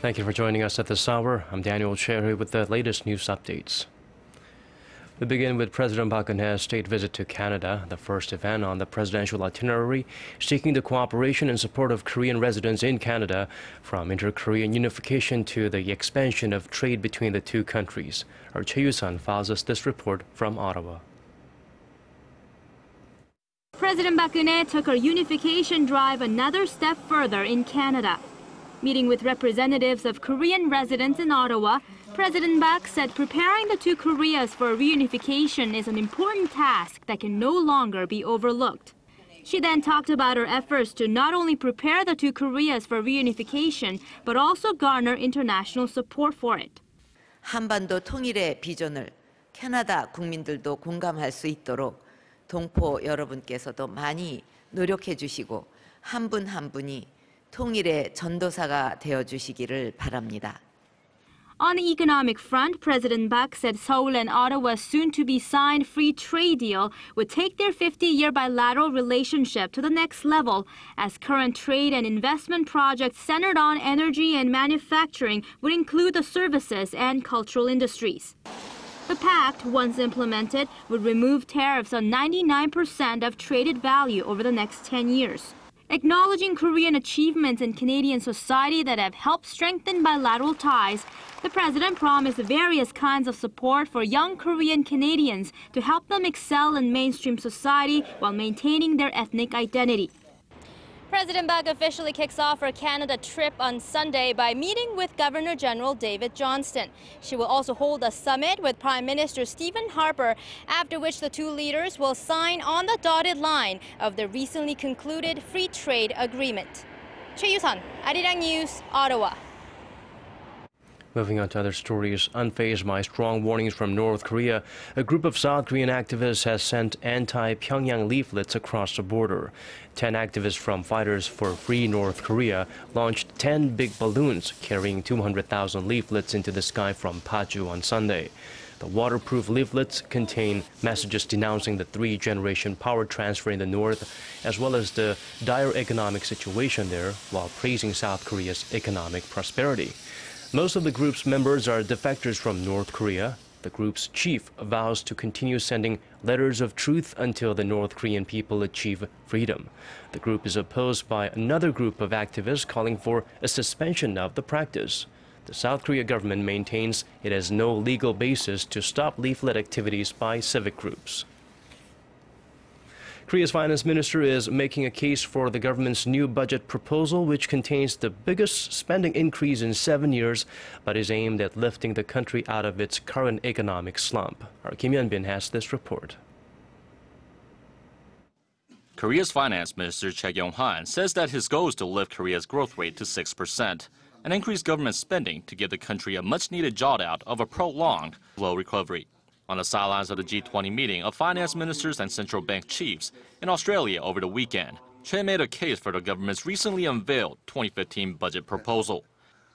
Thank you for joining us at this hour. I'm Daniel Choy with the latest news updates. We begin with President Park Geun-hye's state visit to Canada, the first event on the presidential itinerary, seeking the cooperation and support of Korean residents in Canada, from inter-Korean unification to the expansion of trade between the two countries. Our Choi You-sun files us this report from Ottawa. President Park Geun-hye took her unification drive another step further in Canada. Meeting with representatives of Korean residents in Ottawa, President Park said preparing the two Koreas for reunification is an important task that can no longer be overlooked. She then talked about her efforts to not only prepare the two Koreas for reunification, but also garner international support for it. 한반도 통일의 비전을 캐나다 국민들도 공감할 수 있도록 동포 여러분께서도 많이 노력해 주시고 한 분 한 분이 통일의 전도사가 되어 주시기를 바랍니다. On the economic front, President Park said Seoul and Ottawa's soon-to-be-signed free trade deal would take their 50-year bilateral relationship to the next level, as current trade and investment projects centered on energy and manufacturing would include the services and cultural industries. The pact, once implemented, would remove tariffs on 99% of traded value over the next 10 years. Acknowledging Korean achievements in Canadian society that have helped strengthen bilateral ties, the president promised various kinds of support for young Korean Canadians to help them excel in mainstream society while maintaining their ethnic identity. President Park officially kicks off her Canada trip on Sunday by meeting with Governor General David Johnston. She will also hold a summit with Prime Minister Stephen Harper, after which the two leaders will sign on the dotted line of the recently concluded free trade agreement. Choi You-sun, ARIRANG News, Ottawa. Moving on to other stories, unfazed by strong warnings from North Korea, a group of South Korean activists has sent anti-Pyongyang leaflets across the border. 10 activists from Fighters for Free North Korea launched 10 big balloons carrying 200,000 leaflets into the sky from Paju on Sunday. The waterproof leaflets contain messages denouncing the three-generation power transfer in the north, as well as the dire economic situation there, while praising South Korea's economic prosperity. Most of the group's members are defectors from North Korea. The group's chief vows to continue sending letters of truth until the North Korean people achieve freedom. The group is opposed by another group of activists calling for a suspension of the practice. The South Korea government maintains it has no legal basis to stop leaflet activities by civic groups. Korea's finance minister is making a case for the government's new budget proposal, which contains the biggest spending increase in 7 years, but is aimed at lifting the country out of its current economic slump. Our Kim Hyun-bin has this report. Korea's finance minister Choi You-sun says that his goal is to lift Korea's growth rate to 6% and increase government spending to give the country a much-needed jolt out of a prolonged, slow recovery. On the sidelines of the G20 meeting of finance ministers and central bank chiefs in Australia over the weekend, Choi made a case for the government's recently unveiled 2015 budget proposal,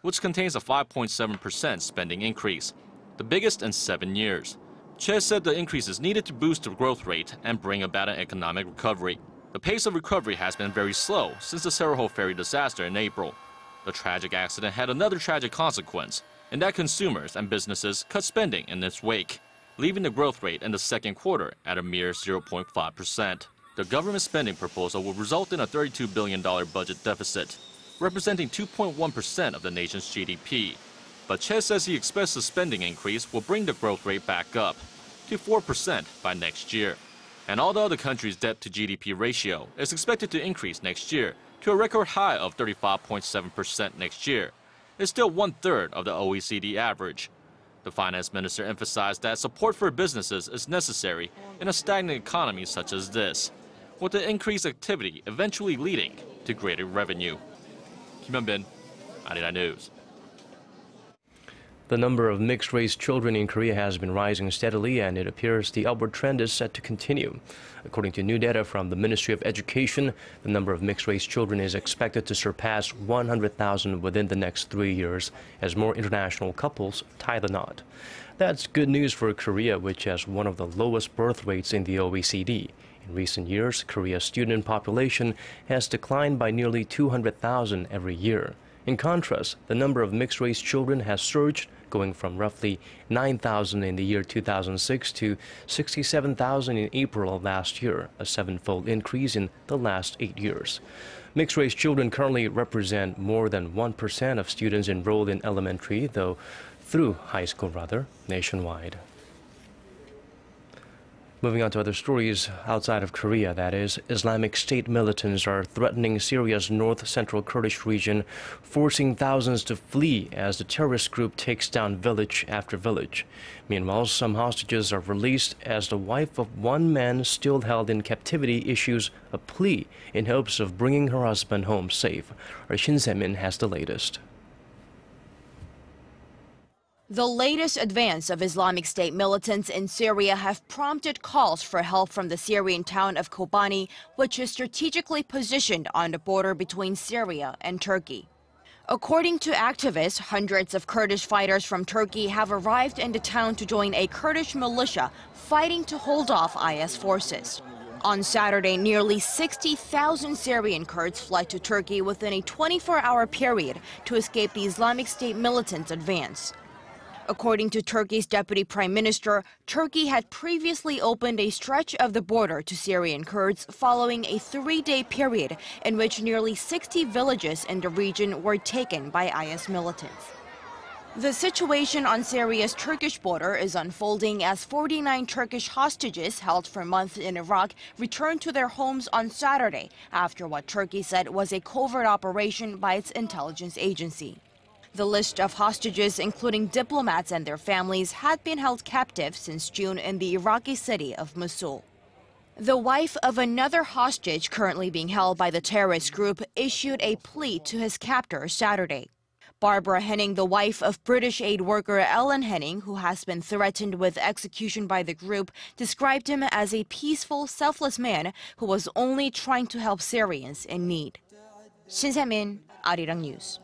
which contains a 5.7% spending increase, the biggest in 7 years. Choi said the increase is needed to boost the growth rate and bring about an economic recovery. The pace of recovery has been very slow since the Syria ferry disaster in April. The tragic accident had another tragic consequence, in that consumers and businesses cut spending in its wake, leaving the growth rate in the second quarter at a mere 0.5%. The government spending proposal will result in a $32 billion budget deficit, representing 2.1% of the nation's GDP. But Choi says he expects the spending increase will bring the growth rate back up to 4% by next year. And although the country's debt-to-GDP ratio is expected to increase next year to a record high of 35.7% next year, it's still one-third of the OECD average. The finance minister emphasized that support for businesses is necessary in a stagnant economy such as this, with the increased activity eventually leading to greater revenue. Kim Hyun-bin, ARIRANG News. The number of mixed-race children in Korea has been rising steadily, and it appears the upward trend is set to continue. According to new data from the Ministry of Education, the number of mixed-race children is expected to surpass 100,000 within the next 3 years as more international couples tie the knot. That's good news for Korea, which has one of the lowest birth rates in the OECD. In recent years, Korea's student population has declined by nearly 200,000 every year. In contrast, the number of mixed-race children has surged, going from roughly 9,000 in the year 2006 to 67,000 in April of last year, a seven-fold increase in the last 8 years. Mixed-race children currently represent more than 1% of students enrolled in elementary, through high school nationwide. Moving on to other stories outside of Korea, that is, Islamic State militants are threatening Syria's north-central Kurdish region, forcing thousands to flee as the terrorist group takes down village after village. Meanwhile, some hostages are released as the wife of one man still held in captivity issues a plea in hopes of bringing her husband home safe. Our Shin Se-min has the latest. The latest advance of Islamic State militants in Syria have prompted calls for help from the Syrian town of Kobani, which is strategically positioned on the border between Syria and Turkey. According to activists, hundreds of Kurdish fighters from Turkey have arrived in the town to join a Kurdish militia fighting to hold off IS forces. On Saturday, nearly 60,000 Syrian Kurds fled to Turkey within a 24-hour period to escape the Islamic State militants' advance. According to Turkey's deputy prime minister, Turkey had previously opened a stretch of the border to Syrian Kurds following a 3-day period in which nearly 60 villages in the region were taken by IS militants. The situation on Syria's Turkish border is unfolding as 49 Turkish hostages held for months in Iraq returned to their homes on Saturday after what Turkey said was a covert operation by its intelligence agency. The list of hostages, including diplomats and their families, had been held captive since June in the Iraqi city of Mosul. The wife of another hostage currently being held by the terrorist group issued a plea to his captor Saturday. Barbara Henning, the wife of British aid worker Ellen Henning, who has been threatened with execution by the group, described him as a peaceful, selfless man who was only trying to help Syrians in need. Shin Se-min, ARIRANG News.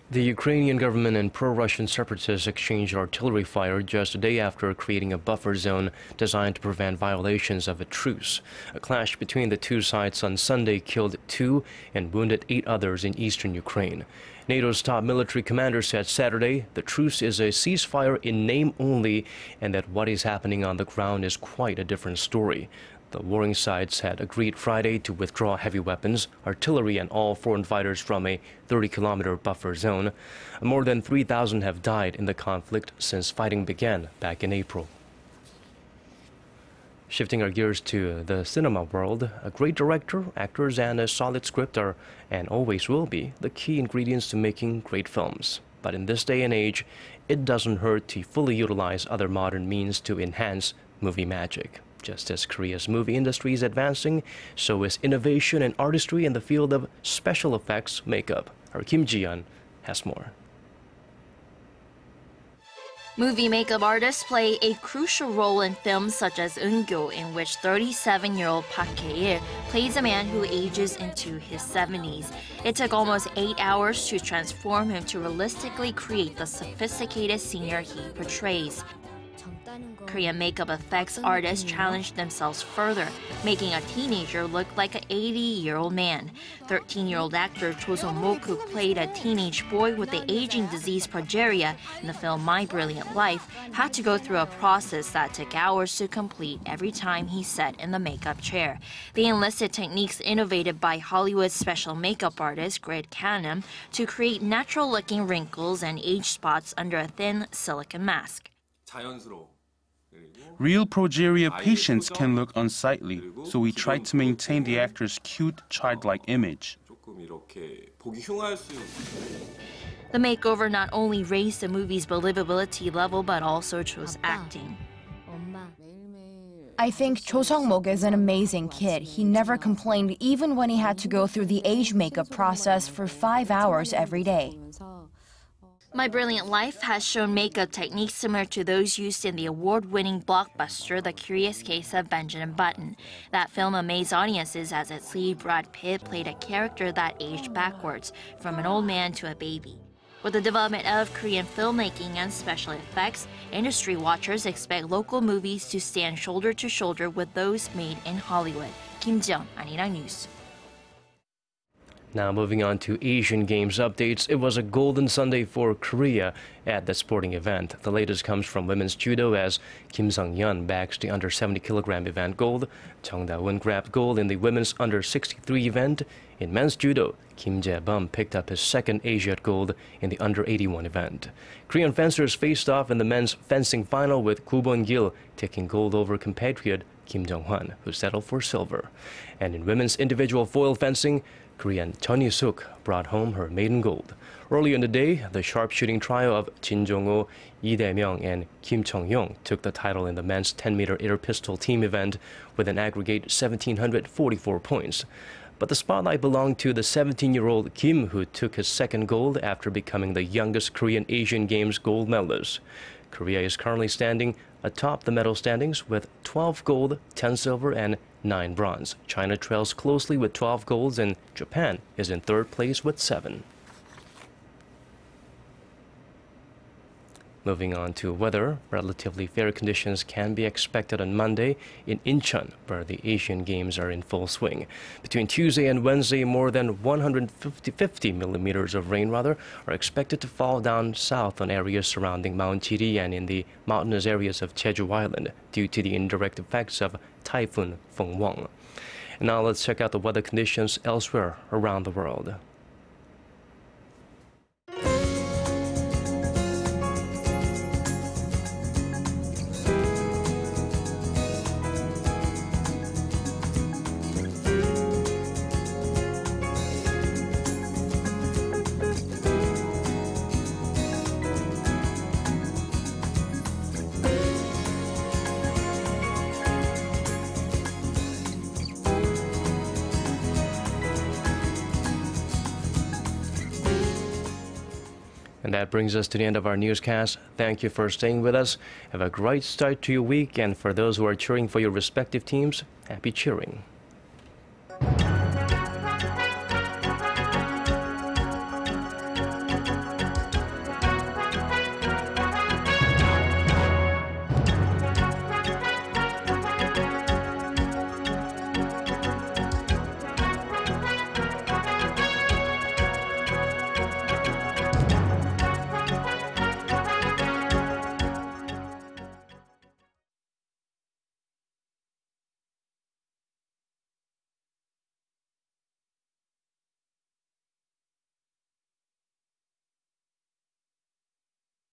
The Ukrainian government and pro-Russian separatists exchanged artillery fire just a day after creating a buffer zone designed to prevent violations of a truce. A clash between the two sides on Sunday killed 2 and wounded 8 others in eastern Ukraine. NATO's top military commander said Saturday the truce is a ceasefire in name only and that what is happening on the ground is quite a different story. The warring sides had agreed Friday to withdraw heavy weapons, artillery, and all foreign fighters from a 30-kilometer buffer zone. More than 3,000 have died in the conflict since fighting began back in April. Shifting our gears to the cinema world, a great director, actors, and a solid script are, and always will be, the key ingredients to making great films. But in this day and age, it doesn't hurt to fully utilize other modern means to enhance movie magic. Just as Korea's movie industry is advancing, so is innovation and artistry in the field of special effects makeup. Our Kim Ji-yeon has more. Movie makeup artists play a crucial role in films such as Eun-gyo, in which 37-year-old Park Geun-hye plays a man who ages into his 70s. It took almost 8 hours to transform him to realistically create the sophisticated senior he portrays. Korean makeup effects artists challenged themselves further, making a teenager look like an 80-year-old man. 13-year-old actor Cho Sung-mook, who played a teenage boy with the aging disease progeria in the film My Brilliant Life, had to go through a process that took hours to complete every time he sat in the makeup chair. They enlisted techniques innovated by Hollywood special makeup artist Greg Canham to create natural-looking wrinkles and age spots under a thin silicone mask. Real progeria patients can look unsightly, so we tried to maintain the actor's cute, childlike image. The makeover not only raised the movie's believability level, but also Cho's acting. I think Cho Sung-mook is an amazing kid. He never complained even when he had to go through the age makeup process for 5 hours every day. My Brilliant Life has shown makeup techniques similar to those used in the award-winning blockbuster The Curious Case of Benjamin Button. That film amazed audiences as its lead Brad Pitt played a character that aged backwards, from an old man to a baby. With the development of Korean filmmaking and special effects, industry watchers expect local movies to stand shoulder to shoulder with those made in Hollywood. Kim Jeong, ARIRANG News. Now moving on to Asian Games updates. It was a golden Sunday for Korea at the sporting event. The latest comes from women's judo as Kim Sung-yeon bags the under 70 kilogram event gold. Chung Da-won grabbed gold in the women's under 63 event. In men's judo, Kim Jae-bum picked up his second Asiad gold in the under 81 event. Korean fencers faced off in the men's fencing final with Koo Bon-gil taking gold over compatriot Kim Jong-hwan, who settled for silver. And in women's individual foil fencing, Korean Choi You-sun brought home her maiden gold. Earlier in the day, the sharpshooting trio of Jin Jong-ho, Lee Dae-myung, and Kim Chung-yong took the title in the men's 10-meter air pistol team event with an aggregate 1,744 points. But the spotlight belonged to the 17-year-old Kim, who took his second gold after becoming the youngest Korean Asian Games gold medalist. Korea is currently standing atop the medal standings with 12 gold, 10 silver, and 9 bronze. China trails closely with 12 golds, and Japan is in third place with 7. Moving on to weather, relatively fair conditions can be expected on Monday in Incheon, where the Asian Games are in full swing. Between Tuesday and Wednesday, more than 150 millimeters of rain are expected to fall down south on areas surrounding Mount Jiri and in the mountainous areas of Jeju Island due to the indirect effects of Typhoon Fengwang. And now let's check out the weather conditions elsewhere around the world. And that brings us to the end of our newscast. Thank you for staying with us. Have a great start to your week. And for those who are cheering for your respective teams, happy cheering.